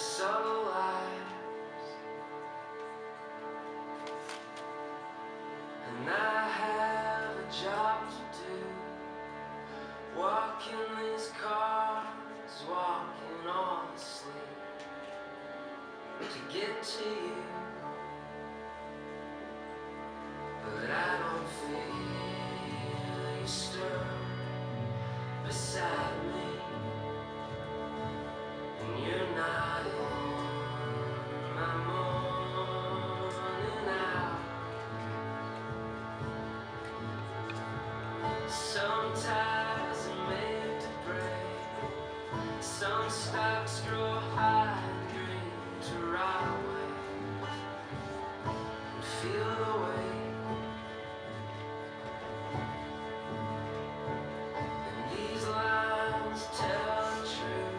subtle lies, and I have a job to do, walking these cars, walking all the sleep, to get to you, but I don't feel you stir beside me. You're not in my morning hour. Some ties are made to break. Some stocks grow high and green to rot away and feel the weight. And these lines tell the truth.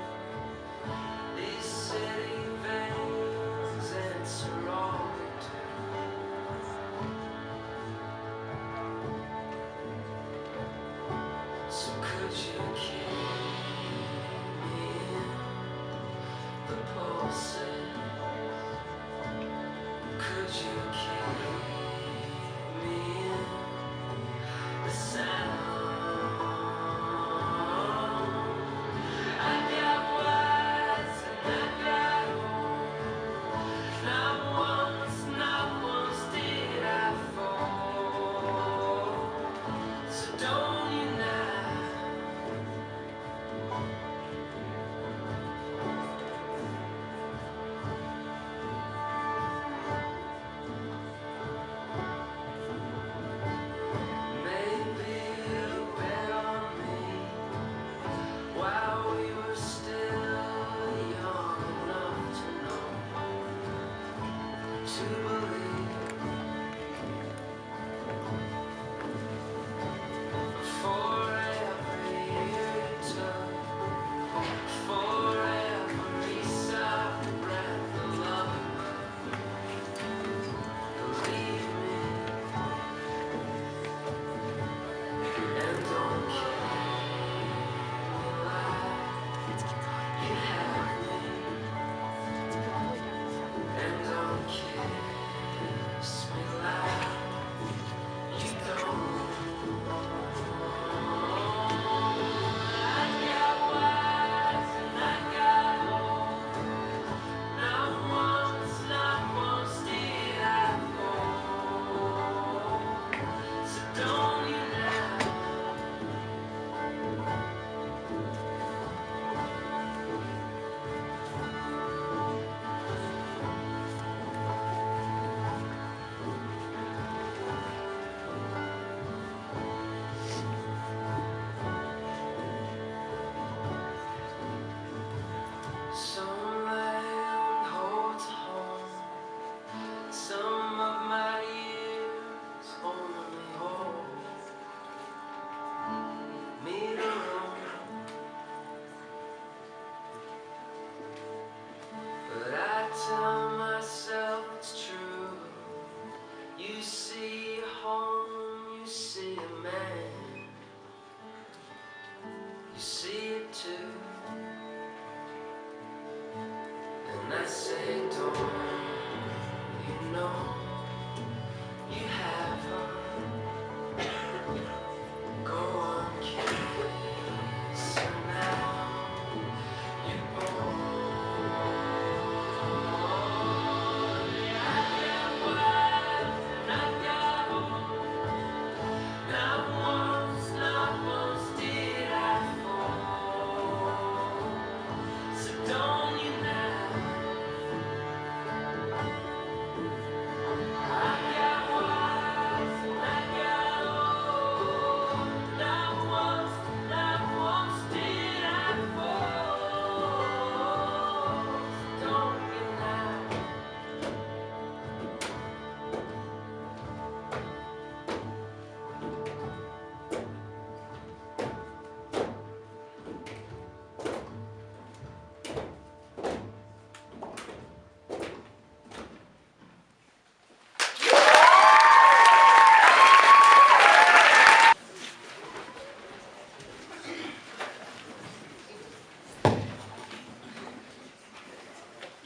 These city veins answer all we do. So could you keep me in the pulses? Could you keep me in the sound? I got wise and I got old. Not once did I fall. So don't you now. Maybe you bet on me while we were still young enough to know, to believe. For every year you took, for every soft breath of love, believe me, and don't keep me like you have me, and don't kiss me like you don't. I got wise and I got old. Not once did I fall. So don't you now. Some land holds a home. Some of my years only hold me to roam. But I tell myself it's true. You see a home, you see a man, you see it too. And I say, don't you know you have her? Go on, kiss her now. You're born. I got wise and I got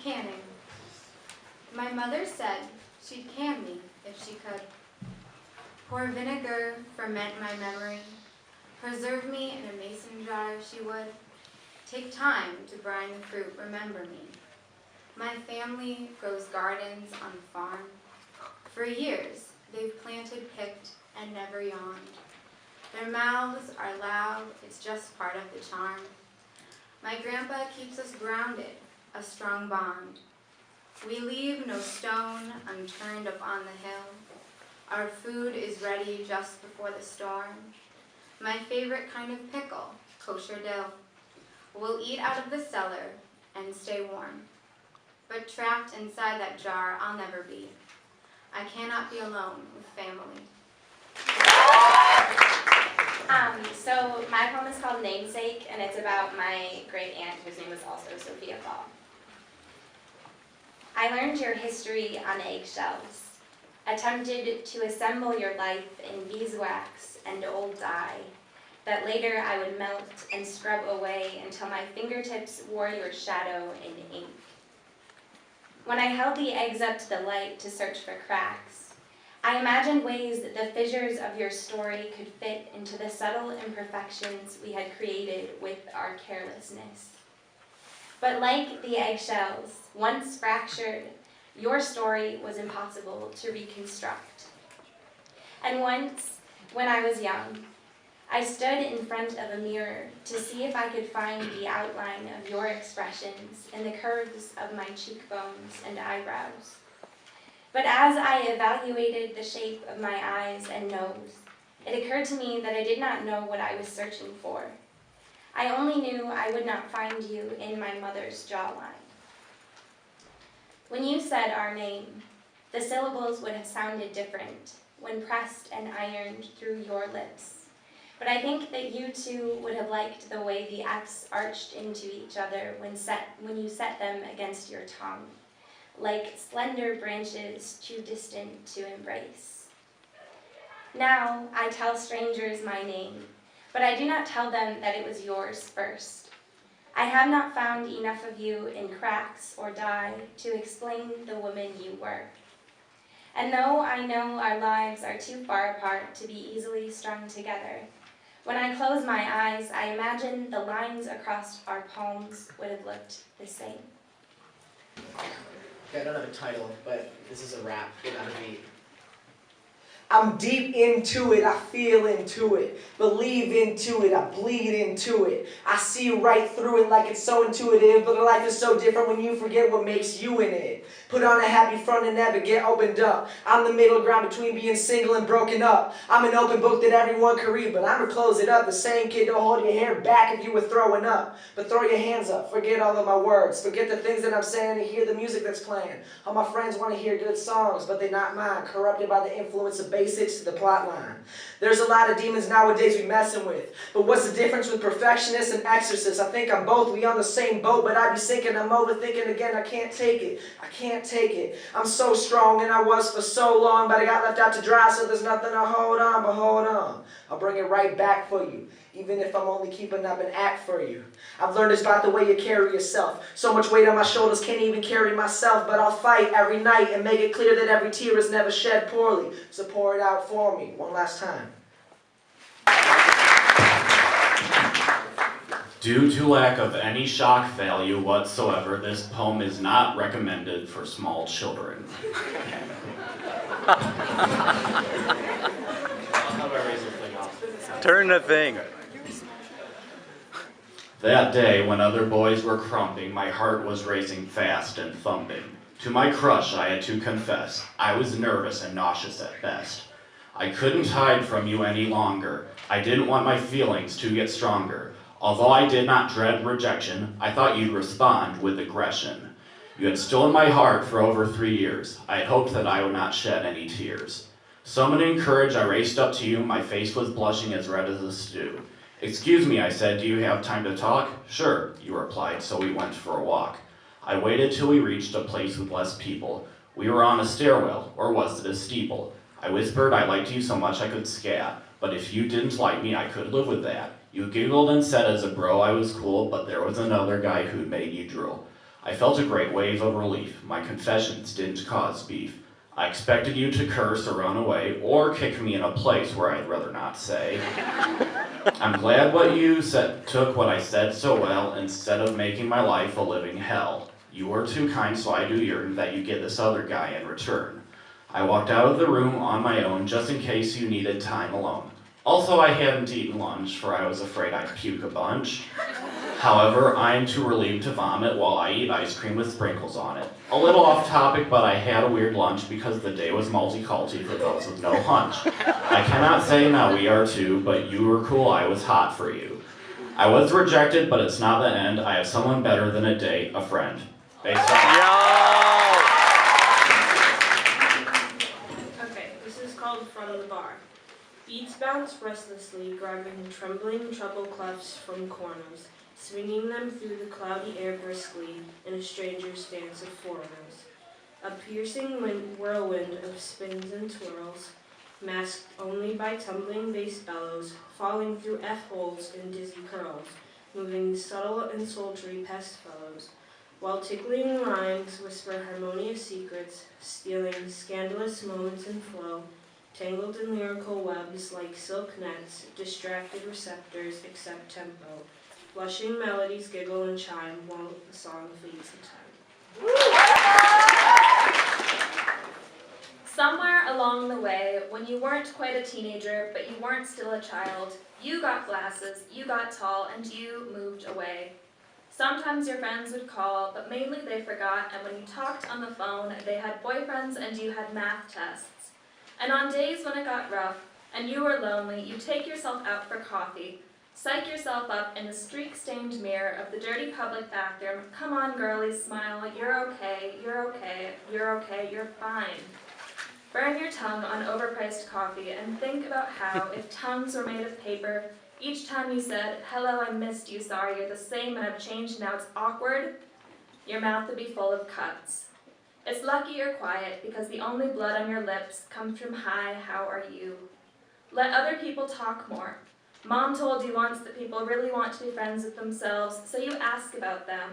Canning. My mother said she'd can me if she could. Pour vinegar, ferment my memory. Preserve me in a mason jar she would. Take time to brine the fruit, remember me. My family grows gardens on the farm. For years, they've planted, picked, and never yawned. Their mouths are loud, it's just part of the charm. My grandpa keeps us grounded, a strong bond. We leave no stone unturned upon the hill. Our food is ready just before the storm. My favorite kind of pickle, kosher dill. We'll eat out of the cellar and stay warm. But trapped inside that jar, I'll never be. I cannot be alone with family. So my poem is called Namesake, and it's about my great aunt, whose name was also Sophia Fall. I learned your history on eggshells, attempted to assemble your life in beeswax and old dye, that later I would melt and scrub away until my fingertips wore your shadow in ink. When I held the eggs up to the light to search for cracks, I imagined ways that the fissures of your story could fit into the subtle imperfections we had created with our carelessness. But like the eggshells, once fractured, your story was impossible to reconstruct. And once, when I was young, I stood in front of a mirror to see if I could find the outline of your expressions in the curves of my cheekbones and eyebrows. But as I evaluated the shape of my eyes and nose, it occurred to me that I did not know what I was searching for. I only knew I would not find you in my mother's jawline. When you said our name, the syllables would have sounded different when pressed and ironed through your lips. But I think that you too would have liked the way the F's arched into each other when you set them against your tongue, like slender branches too distant to embrace. Now I tell strangers my name, but I do not tell them that it was yours first. I have not found enough of you in cracks or dye to explain the woman you were. And though I know our lives are too far apart to be easily strung together, when I close my eyes, I imagine the lines across our palms would have looked the same. Okay, I don't have a title, but this is a rap without a beat. I'm deep into it, I feel into it, believe into it, I bleed into it. I see right through it like it's so intuitive, but life is so different when you forget what makes you in it. Put on a happy front and never get opened up. I'm the middle ground between being single and broken up. I'm an open book that everyone can read, but I'ma close it up. The same kid, don't hold your hair back if you were throwing up. But throw your hands up, forget all of my words. Forget the things that I'm saying and hear the music that's playing. All my friends want to hear good songs, but they're not mine. Corrupted by the influence of basics to the plot line. There's a lot of demons nowadays we messing with. But what's the difference with perfectionists and exorcists? I think I'm both, we on the same boat, but I be sinking, I'm overthinking again, I can't take it. I can't take it. I'm so strong and I was for so long, but I got left out to dry, so there's nothing to hold on, but hold on. I'll bring it right back for you, even if I'm only keeping up an act for you. I've learned it's about the way you carry yourself. So much weight on my shoulders, can't even carry myself, but I'll fight every night and make it clear that every tear is never shed poorly. So pour it out for me, one last time. Due to lack of any shock value whatsoever, this poem is not recommended for small children. Turn the thing. That day, when other boys were crumping, my heart was racing fast and thumping. To my crush, I had to confess, I was nervous and nauseous at best. I couldn't hide from you any longer. I didn't want my feelings to get stronger. Although I did not dread rejection, I thought you'd respond with aggression. You had stolen my heart for over 3 years. I had hoped that I would not shed any tears. Summoning courage, I raced up to you. My face was blushing as red as a stew. Excuse me, I said, do you have time to talk? Sure, you replied, so we went for a walk. I waited till we reached a place with less people. We were on a stairwell, or was it a steeple? I whispered I liked you so much I could scat, but if you didn't like me, I could live with that. You giggled and said as a bro I was cool, but there was another guy who'd made you drool. I felt a great wave of relief. My confessions didn't cause beef. I expected you to curse or run away, or kick me in a place where I'd rather not say. I'm glad what you said took what I said so well, instead of making my life a living hell. You were too kind, so I do yearn that you get this other guy in return. I walked out of the room on my own, just in case you needed time alone. Also, I hadn't eaten lunch, for I was afraid I'd puke a bunch. However, I am too relieved to vomit while I eat ice cream with sprinkles on it. A little off topic, but I had a weird lunch because the day was multiculti for those with no hunch. I cannot say now we are two, but you were cool, I was hot for you. I was rejected, but it's not the end. I have someone better than a date, a friend. Based on Okay, this is called From the Bar. Beats bounce restlessly, grabbing trembling treble clefs from corners, swinging them through the cloudy air briskly in a stranger's dance of foreigners. A piercing whirlwind of spins and twirls, masked only by tumbling bass bellows, falling through F-holes in dizzy curls, moving subtle and sultry pest fellows, while tickling rhymes whisper harmonious secrets, stealing scandalous moments in flow, tangled in lyrical webs like silk nets, distracted receptors accept tempo, blushing melodies giggle and chime while the song fleets in time. Somewhere along the way, when you weren't quite a teenager, but you weren't still a child, you got glasses, you got tall, and you moved away. Sometimes your friends would call, but mainly they forgot, and when you talked on the phone, they had boyfriends and you had math tests. And on days when it got rough, and you were lonely, you'd take yourself out for coffee, psych yourself up in the streak-stained mirror of the dirty public bathroom. Come on, girlie, smile, you're okay, you're okay, you're okay, you're fine. Burn your tongue on overpriced coffee and think about how, if tongues were made of paper, each time you said, hello, I missed you, sorry, you're the same and I've changed, now it's awkward, your mouth would be full of cuts. It's lucky you're quiet because the only blood on your lips comes from hi, how are you? Let other people talk more. Mom told you once that people really want to be friends with themselves, so you ask about them.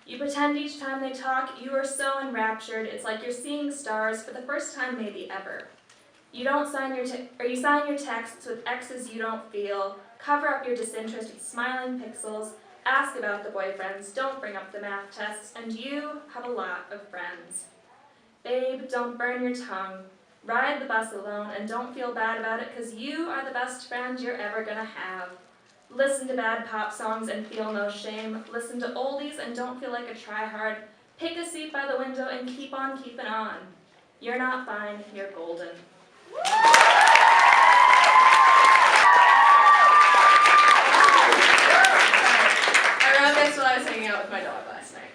You pretend each time they talk, you are so enraptured, it's like you're seeing stars for the first time maybe ever. You sign your texts with X's you don't feel, cover up your disinterest with smiling pixels, ask about the boyfriends, don't bring up the math tests, and you have a lot of friends. Babe, don't burn your tongue. Ride the bus alone and don't feel bad about it because you are the best friend you're ever gonna have. Listen to bad pop songs and feel no shame. Listen to oldies and don't feel like a tryhard. Pick a seat by the window and keep on keeping on. You're not fine, you're golden. I wrote this while I was hanging out with my dog last night.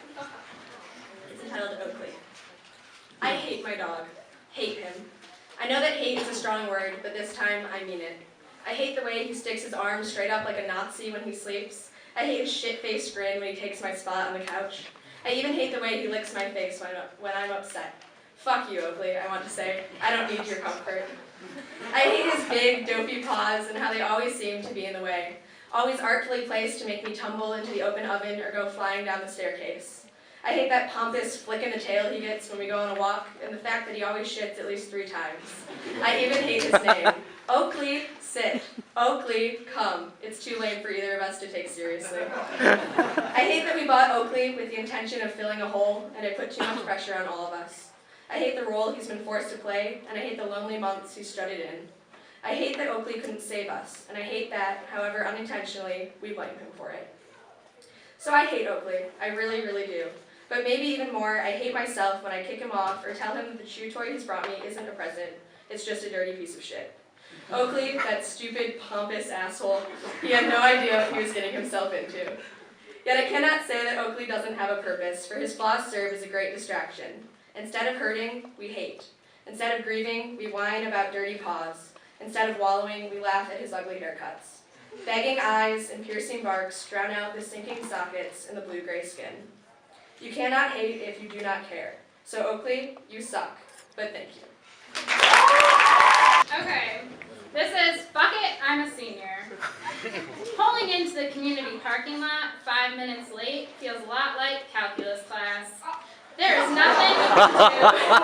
It's entitled Oakley. I hate my dog. Hate him. I know that hate is a strong word, but this time I mean it. I hate the way he sticks his arms straight up like a Nazi when he sleeps. I hate his shit-faced grin when he takes my spot on the couch. I even hate the way he licks my face when I'm upset. Fuck you, Oakley, I want to say. I don't need your comfort. I hate his big, dopey paws and how they always seem to be in the way. Always artfully placed to make me tumble into the open oven or go flying down the staircase. I hate that pompous flick in the tail he gets when we go on a walk, and the fact that he always shits at least 3 times. I even hate his name. Oakley, sit. Oakley, come. It's too late for either of us to take seriously. I hate that we bought Oakley with the intention of filling a hole, and it put too much pressure on all of us. I hate the role he's been forced to play, and I hate the lonely months he strutted in. I hate that Oakley couldn't save us, and I hate that, however unintentionally, we blame him for it. So I hate Oakley. I really, really do. But maybe even more, I hate myself when I kick him off or tell him that the chew toy he's brought me isn't a present, it's just a dirty piece of shit. Oakley, that stupid, pompous asshole, he had no idea what he was getting himself into. Yet I cannot say that Oakley doesn't have a purpose, for his flaws serve as a great distraction. Instead of hurting, we hate. Instead of grieving, we whine about dirty paws. Instead of wallowing, we laugh at his ugly haircuts. Begging eyes and piercing barks drown out the sinking sockets in the blue-gray skin. You cannot hate if you do not care. So Oakley, you suck, but thank you. Okay, This is Fuck It, I'm a Senior. Pulling into the community parking lot 5 minutes late feels a lot like calculus class. There is nothing you can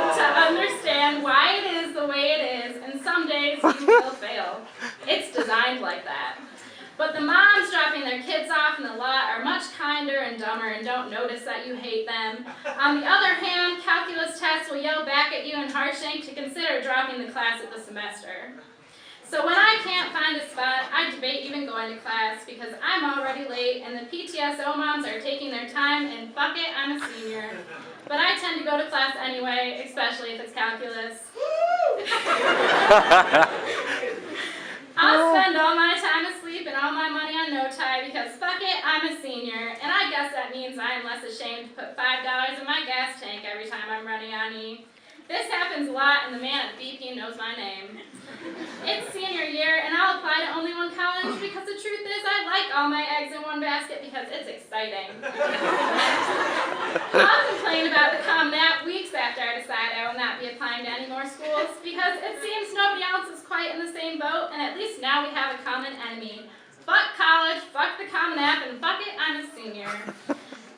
do to understand why it is the way it is, and some days you will fail. It's designed like that. But the moms dropping their kids off in the lot are much kinder and dumber and don't notice that you hate them. On the other hand, calculus tests will yell back at you in Harshank to consider dropping the class at the semester. So when I can't find a spot, I debate even going to class because I'm already late and the PTSO moms are taking their time and fuck it, I'm a senior. But I tend to go to class anyway, especially if it's calculus. I'll spend all my time asleep and all my money on no tie because fuck it, I'm a senior. And I guess that means I am less ashamed to put $5 in my gas tank every time I'm running on E. This happens a lot and the man at BP knows my name. It's senior year and I'll apply to only one college because the truth is I like all my eggs in one basket because it's exciting. I'll complain about the Common App weeks after I decide I will not be applying to any more schools because it seems nobody else is quite in the same boat and at least now we have a common enemy. Fuck college, fuck the Common App, and fuck it, I'm a senior.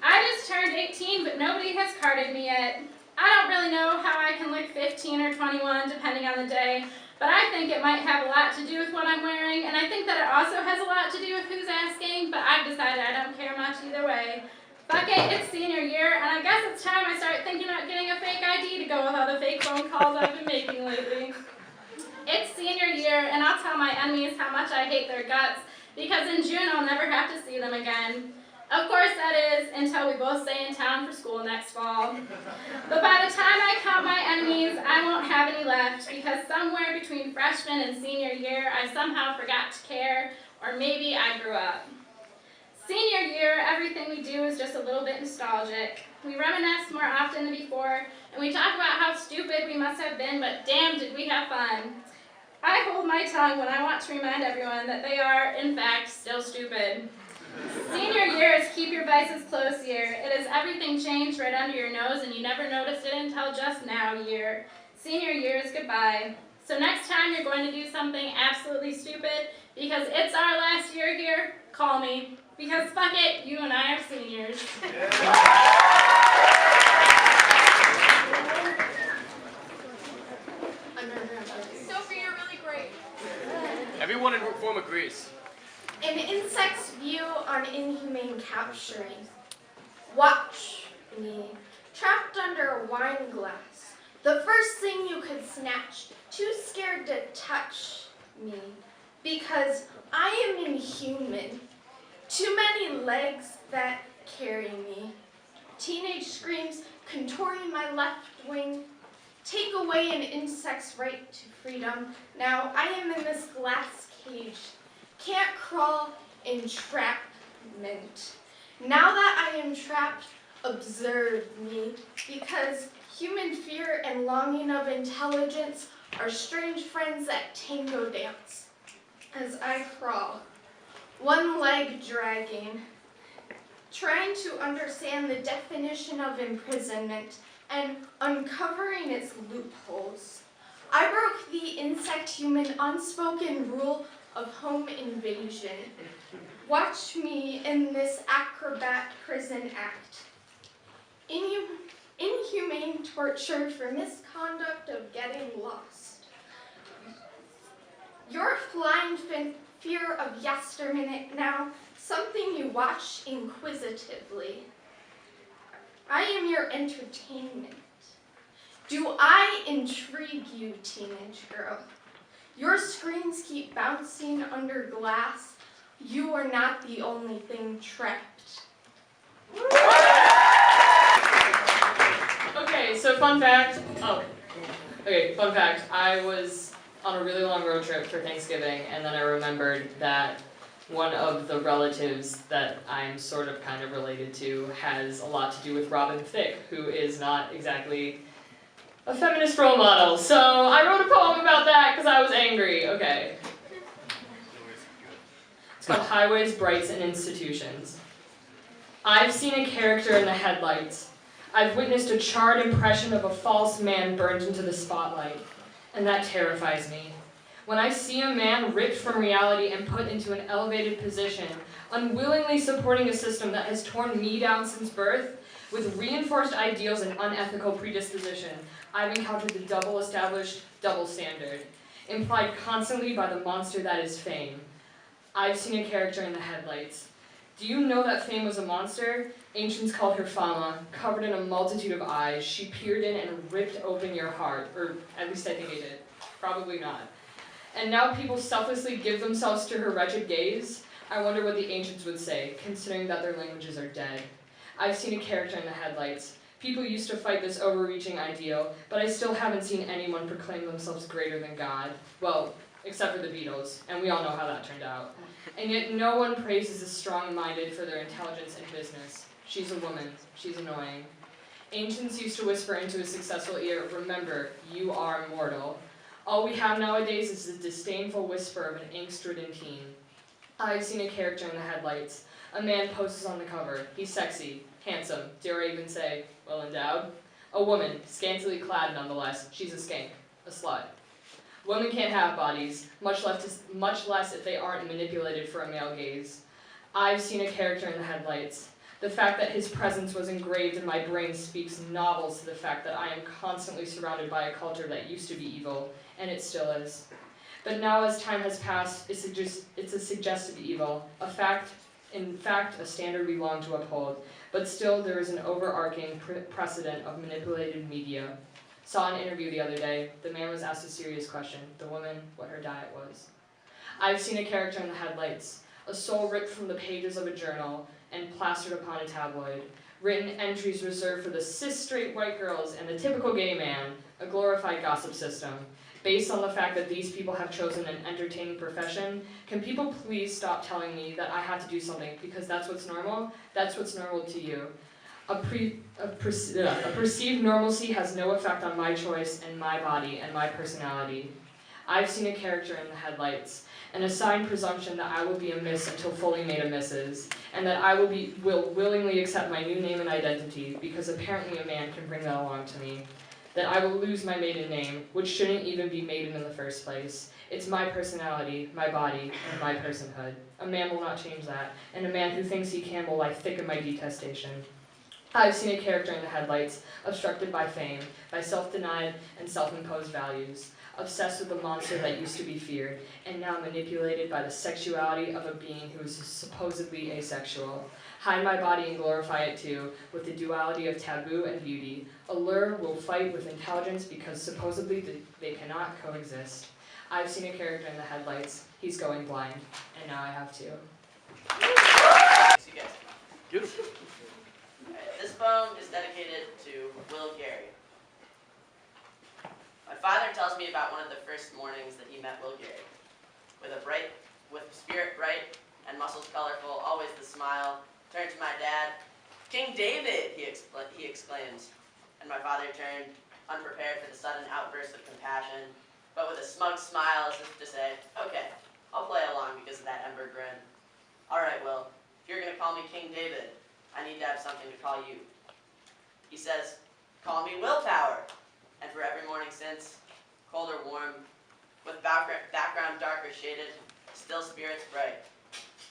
I just turned 18 but nobody has carded me yet. I don't really know how I can look 15 or 21 depending on the day, but I think it might have a lot to do with what I'm wearing, and I think that it also has a lot to do with who's asking, but I've decided I don't care much either way. Fuck it, it's senior year, and I guess it's time I start thinking about getting a fake ID to go with all the fake phone calls I've been making lately. It's senior year, and I'll tell my enemies how much I hate their guts, because in June I'll never have to see them again. Of course that is, until we both stay in town for school next fall. But by the time I count my enemies, I won't have any left, because somewhere between freshman and senior year, I somehow forgot to care, or maybe I grew up. Senior year, everything we do is just a little bit nostalgic. We reminisce more often than before, and we talk about how stupid we must have been, but damn did we have fun. I hold my tongue when I want to remind everyone that they are, in fact, still stupid. Senior year is keep your vices close year. It is everything changed right under your nose and you never noticed it until just now year. Senior year is goodbye. So next time you're going to do something absolutely stupid, because it's our last year here, call me. Because fuck it, you and I are seniors. Sophie, you're really great. Everyone in group form agrees. An insect's view on inhumane capturing. Watch me, trapped under a wine glass. The first thing you could snatch, too scared to touch me, because I am inhuman. Too many legs that carry me. Teenage screams contorting my left wing. Take away an insect's right to freedom. Now I am in this glass cage. Can't crawl, entrapment. Now that I am trapped, observe me, because human fear and longing of intelligence are strange friends that tango dance. As I crawl, one leg dragging, trying to understand the definition of imprisonment and uncovering its loopholes. I broke the insect-human unspoken rule of home invasion. Watch me in this acrobat prison act. Inhumane torture for misconduct of getting lost. Your flying fear of yesterminute now, something you watch inquisitively. I am your entertainment. Do I intrigue you, teenage girl? Your screens keep bouncing under glass. You are not the only thing trapped. Okay, so fun fact. Fun fact. I was on a really long road trip for Thanksgiving, and then I remembered that one of the relatives that I'm sort of kind of related to has a lot to do with Robin Thicke, who is not exactly a feminist role model. So I wrote a poem about that because I was angry. Okay. It's called Highways, Brights, and Institutions. I've seen a character in the headlights. I've witnessed a charred impression of a false man burned into the spotlight, and that terrifies me. When I see a man ripped from reality and put into an elevated position, unwillingly supporting a system that has torn me down since birth, with reinforced ideals and unethical predisposition, I've encountered the double-established double standard, implied constantly by the monster that is fame. I've seen a character in the headlights. Do you know that fame was a monster? Ancients called her Fama, covered in a multitude of eyes. She peered in and ripped open your heart, or at least I think they did. Probably not. And now people selflessly give themselves to her wretched gaze. I wonder what the ancients would say, considering that their languages are dead. I've seen a character in the headlights. People used to fight this overreaching ideal, but I still haven't seen anyone proclaim themselves greater than God. Well, except for the Beatles, and we all know how that turned out. And yet no one praises the strong-minded for their intelligence and business. She's a woman. She's annoying. Ancients used to whisper into a successful ear, remember, you are mortal. All we have nowadays is the disdainful whisper of an angst-ridden teen. I've seen a character in the headlights. A man poses on the cover. He's sexy, handsome, dare I even say, well endowed. A woman, scantily clad nonetheless. She's a skank, a slut. Women can't have bodies, much less if they aren't manipulated for a male gaze. I've seen a character in the headlights. The fact that his presence was engraved in my brain speaks novels to the fact that I am constantly surrounded by a culture that used to be evil, and it still is. But now as time has passed, it's a suggested evil, in fact, a standard we long to uphold. But still, there is an overarching precedent of manipulated media. Saw an interview the other day. The man was asked a serious question. The woman, what her diet was. I've seen a character in the headlights. A soul ripped from the pages of a journal and plastered upon a tabloid. Written entries reserved for the cis-straight white girls and the typical gay man. A glorified gossip system. Based on the fact that these people have chosen an entertaining profession, can people please stop telling me that I have to do something because that's what's normal? That's what's normal to you. A perceived normalcy has no effect on my choice and my body and my personality. I've seen a character in the headlights, an assigned presumption that I will be a miss until fully made a missus, and that I will willingly accept my new name and identity because apparently a man can bring that along to me. That I will lose my maiden name, which shouldn't even be maiden in the first place. It's my personality, my body, and my personhood. A man will not change that, and a man who thinks he can will lie thick in my detestation. I've seen a character in the headlights, obstructed by fame, by self-denied and self-imposed values, obsessed with the monster that used to be feared, and now manipulated by the sexuality of a being who is supposedly asexual. Hide my body and glorify it too, with the duality of taboo and beauty. Allure will fight with intelligence because supposedly they cannot coexist. I've seen a character in the headlights. He's going blind, and now I have to. Beautiful. This poem is dedicated to Will Gary. My father tells me about one of the first mornings that he met Will Gary. With spirit bright and muscles colorful, always the smile, turned to my dad. King David, he exclaims. And my father turned, unprepared for the sudden outburst of compassion, but with a smug smile as if to say, okay, I'll play along because of that ember grin. All right, Will, if you're going to call me King David, I need to have something to call you. He says, call me Willpower. And for every morning since, cold or warm, with background darker shaded, still spirits bright.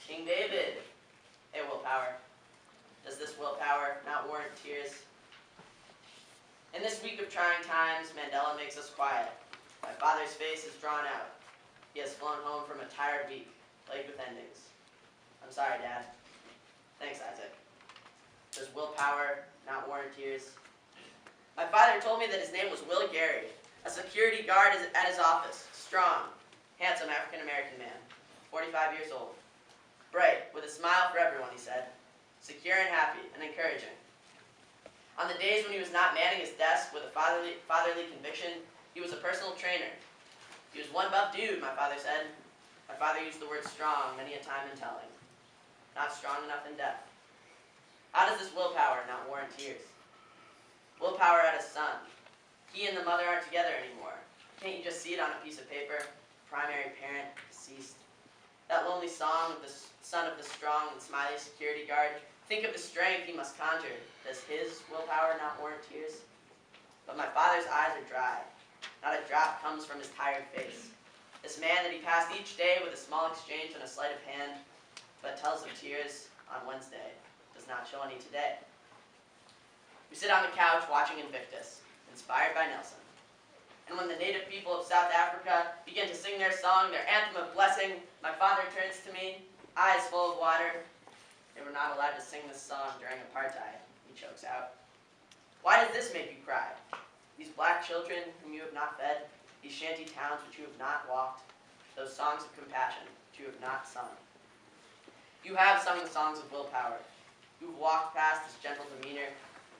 King David, hey Willpower, does this willpower not warrant tears? In this week of trying times, Mandela makes us quiet. My father's face is drawn out. He has flown home from a tired week, plagued with endings. I'm sorry, Dad. Thanks, Isaac. Does willpower not warrant tears? My father told me that his name was Will Gary, a security guard at his office, strong, handsome African-American man, 45 years old. Bright, with a smile for everyone, he said. Secure and happy, and encouraging. On the days when he was not manning his desk with a fatherly conviction, he was a personal trainer. He was one buff dude, my father said. My father used the word strong many a time in telling. Not strong enough in depth. How does this willpower not warrant tears? Willpower had a son. He and the mother aren't together anymore. Can't you just see it on a piece of paper? Primary parent, deceased. That lonely song of the son of the strong and smiley security guard. Think of the strength he must conjure. Does his willpower not warrant tears? But my father's eyes are dry. Not a drop comes from his tired face. This man that he passed each day with a small exchange and a sleight of hand, but tells of tears on Wednesday, does not show any today. We sit on the couch watching Invictus, inspired by Nelson. And when the native people of South Africa begin to sing their song, their anthem of blessing, my father turns to me, eyes full of water. They were not allowed to sing this song during apartheid, he chokes out. Why does this make you cry? These black children whom you have not fed, these shanty towns which you have not walked, those songs of compassion which you have not sung. You have sung the songs of willpower. You've walked past his gentle demeanor,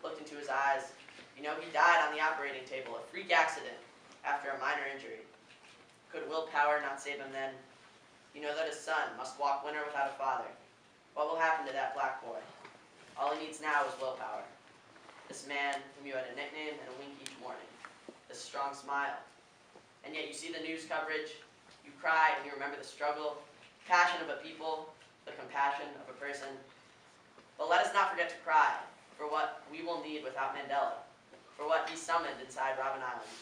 looked into his eyes. You know he died on the operating table, a freak accident, after a minor injury. Could willpower not save him then? You know that his son must walk winter without a father. What will happen to that black boy? All he needs now is willpower. This man whom you had a nickname and a wink each morning. This strong smile. And yet you see the news coverage, you cry and you remember the struggle, passion of a people, the compassion of a person. But let us not forget to cry for what we will need without Mandela, for what he summoned inside Robben Island,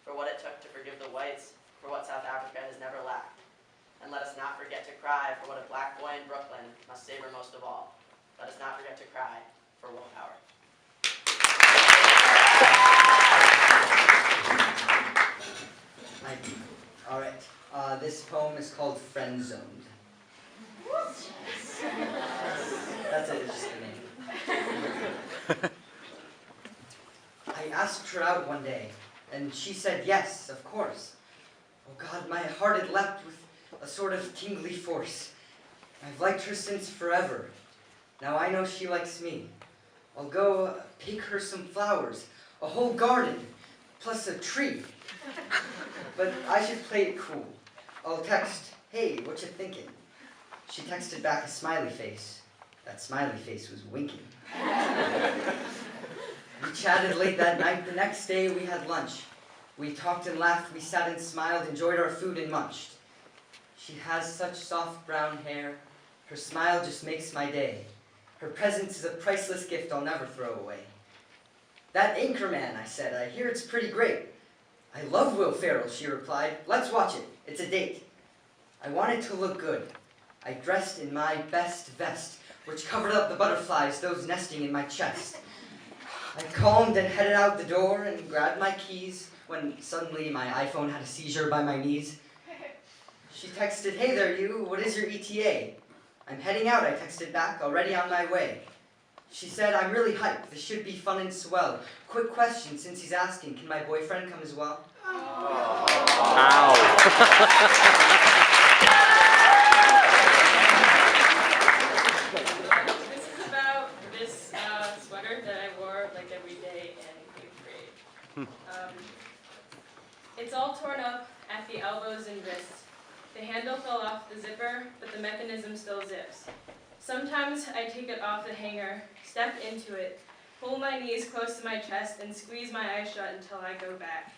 for what it took to forgive the whites, for what South Africa has never lacked. And let us not forget to cry for what a black boy in Brooklyn must savor most of all. Let us not forget to cry for willpower. All right. This poem is called Friend Zoned. That's it, it's just the name. I asked her out one day, and she said yes, of course. Oh God, my heart had leapt with a sort of tingly force. I've liked her since forever. Now I know she likes me. I'll go pick her some flowers, a whole garden, plus a tree. But I should play it cool. I'll text, hey, what you thinking? She texted back a smiley face. That smiley face was winking. We chatted late that night. The next day we had lunch. We talked and laughed, we sat and smiled, enjoyed our food and munched. She has such soft brown hair. Her smile just makes my day. Her presence is a priceless gift I'll never throw away. That Anchorman, I said, I hear it's pretty great. I love Will Ferrell, she replied. Let's watch it. It's a date. I wanted to look good. I dressed in my best vest, which covered up the butterflies, those nesting in my chest. I calmed and headed out the door and grabbed my keys when suddenly my iPhone had a seizure by my knees. She texted, hey there you, what is your ETA? I'm heading out, I texted back, already on my way. She said, I'm really hyped, this should be fun and swell. Quick question, since he's asking, can my boyfriend come as well? Ow. This is about this sweater that I wore like every day in 8th grade. It's all torn up at the elbows and wrists. The handle fell off the zipper, but the mechanism still zips. Sometimes I take it off the hanger, step into it, pull my knees close to my chest, and squeeze my eyes shut until I go back.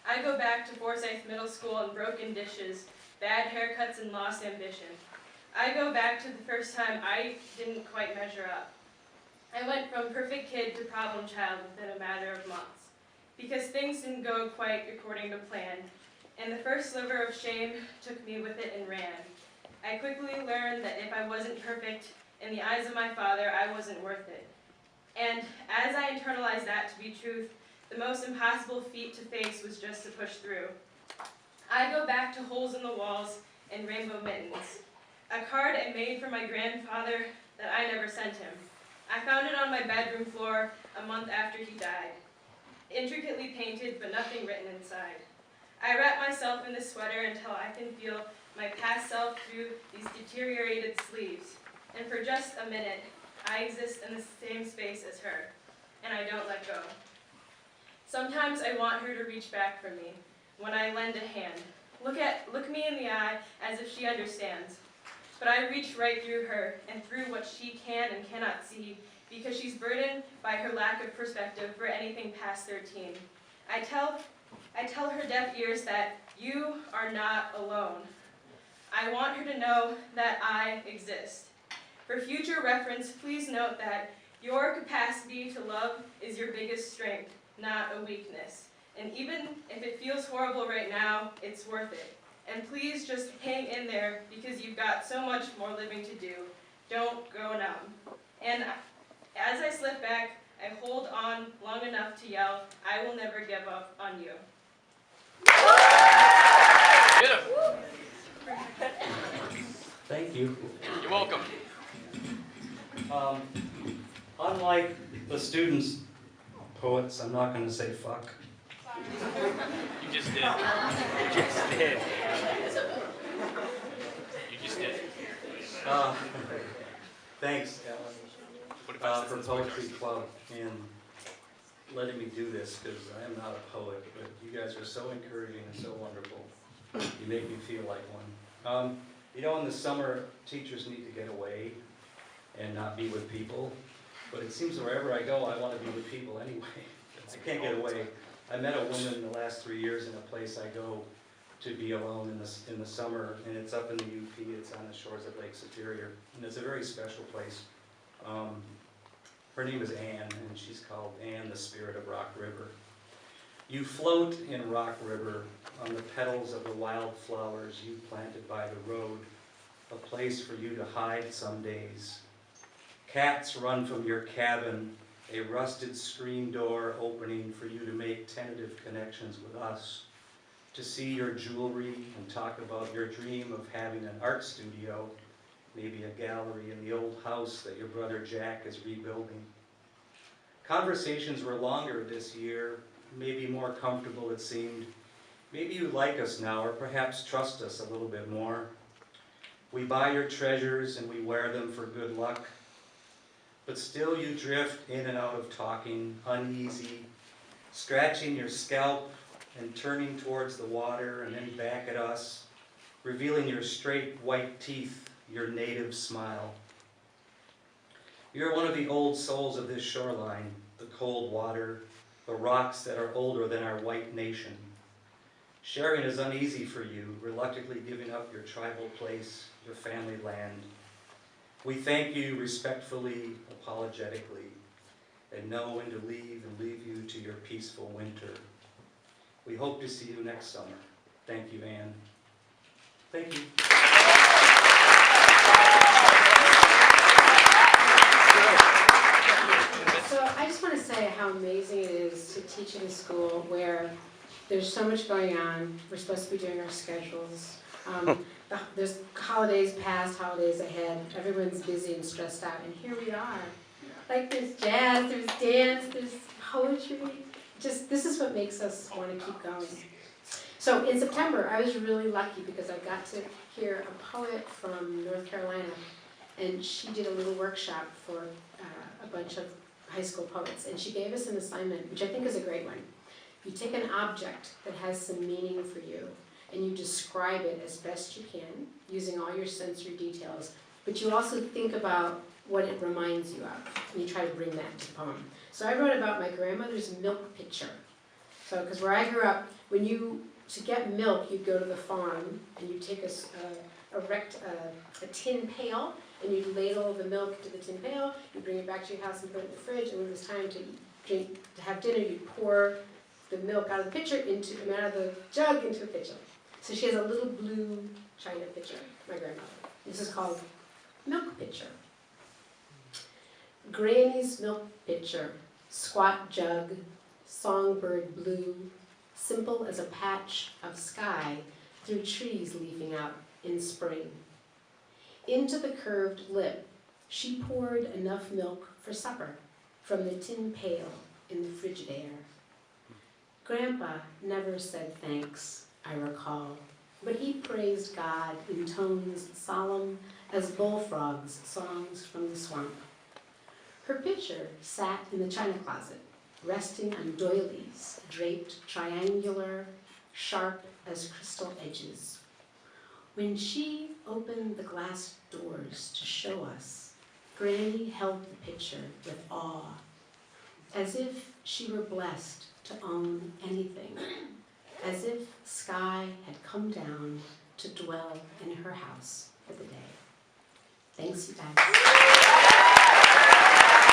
I go back to Forsyth Middle School and broken dishes, bad haircuts, and lost ambition. I go back to the first time I didn't quite measure up. I went from perfect kid to problem child within a matter of months, because things didn't go quite according to plan, and the first sliver of shame took me with it and ran. I quickly learned that if I wasn't perfect, in the eyes of my father, I wasn't worth it. And as I internalized that to be truth, the most impossible feat to face was just to push through. I go back to holes in the walls and rainbow mittens, a card I made for my grandfather that I never sent him. I found it on my bedroom floor a month after he died, intricately painted but nothing written inside. I wrap myself in this sweater until I can feel my past self through these deteriorated sleeves. And for just a minute, I exist in the same space as her, and I don't let go. Sometimes I want her to reach back for me when I lend a hand. Look me in the eye as if she understands. But I reach right through her and through what she can and cannot see because she's burdened by her lack of perspective for anything past 13. I tell her deaf ears that you are not alone. I want her to know that I exist. For future reference, please note that your capacity to love is your biggest strength, not a weakness. And even if it feels horrible right now, it's worth it. And please just hang in there because you've got so much more living to do. Don't go numb. And as I slip back, I hold on long enough to yell, I will never give up on you. Thank you. You're welcome. Unlike the students, poets, I'm not going to say fuck. You just did. You just did. You just did. Thanks, Ellen, for Poetry Club and letting me do this, because I am not a poet, but you guys are so encouraging and so wonderful. You make me feel like one. You know, in the summer, teachers need to get away and not be with people, but it seems wherever I go, I want to be with people anyway. I can't get away. I met a woman in the last 3 years in a place I go to be alone in the summer, and it's up in the UP, it's on the shores of Lake Superior, and it's a very special place. Her name is Anne, and she's called Anne, the Spirit of Rock River. You float in Rock River on the petals of the wildflowers you planted by the road, a place for you to hide some days. Cats run from your cabin, a rusted screen door opening for you to make tentative connections with us, to see your jewelry and talk about your dream of having an art studio, maybe a gallery in the old house that your brother Jack is rebuilding. Conversations were longer this year, maybe more comfortable it seemed. Maybe you like us now, or perhaps trust us a little bit more. We buy your treasures and we wear them for good luck. But still you drift in and out of talking, uneasy, scratching your scalp and turning towards the water and then back at us, revealing your straight white teeth, your native smile. You're one of the old souls of this shoreline, the cold water, the rocks that are older than our white nation. Sharing is uneasy for you, reluctantly giving up your tribal place, your family land. We thank you respectfully, apologetically, and know when to leave and leave you to your peaceful winter. We hope to see you next summer. Thank you, Anne. Thank you. So I just want to say how amazing it is to teach in a school where there's so much going on. We're supposed to be doing our schedules. There's holidays past, holidays ahead. Everyone's busy and stressed out, and here we are. Like there's jazz, there's dance, there's poetry. Just this is what makes us want to keep going. So in September, I was really lucky because I got to hear a poet from North Carolina, and she did a little workshop for a bunch of high school poets, and she gave us an assignment, which I think is a great one. You take an object that has some meaning for you, and you describe it as best you can, using all your sensory details, but you also think about what it reminds you of, and you try to bring that to the poem. So I wrote about my grandmother's milk pitcher. So, because where I grew up, to get milk, you'd go to the farm, and you'd take a tin pail, and you'd ladle the milk into the tin pail, you'd bring it back to your house and put it in the fridge, and when it was time to have dinner, you'd pour the milk out of the pitcher out of the jug into a pitcher. So she has a little blue china pitcher, my grandmother. This is called milk pitcher. Granny's milk pitcher, squat jug, songbird blue, simple as a patch of sky through trees leafing out in spring. Into the curved lip, she poured enough milk for supper from the tin pail in the Frigidaire. Grandpa never said thanks, I recall, but he praised God in tones solemn as bullfrogs' songs from the swamp. Her pitcher sat in the china closet, resting on doilies, draped triangular, sharp as crystal edges. When she opened the glass doors to show us, Granny held the pitcher with awe, as if she were blessed to own anything, as if sky had come down to dwell in her house for the day. Thanks, you guys.